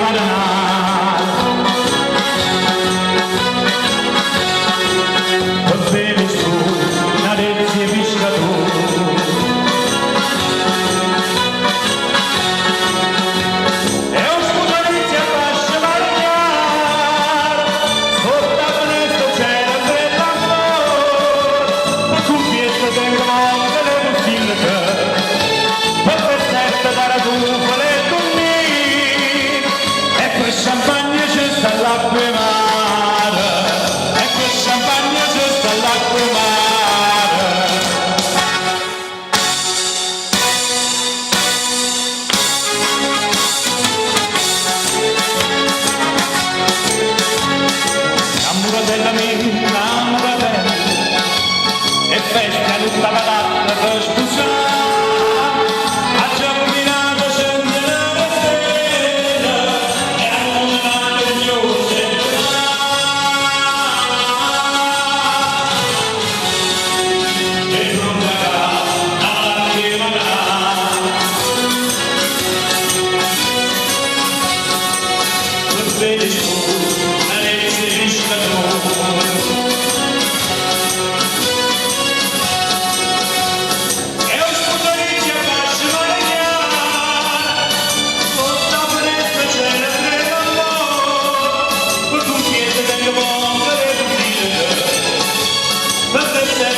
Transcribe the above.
Paraná. Você vestiu na rede de pescador. Champagne giusto all'acqua e mare, ecco champagne giusto all'acqua e mare. Namoratella mia, namoratella, e festa tutta la data per sposare. But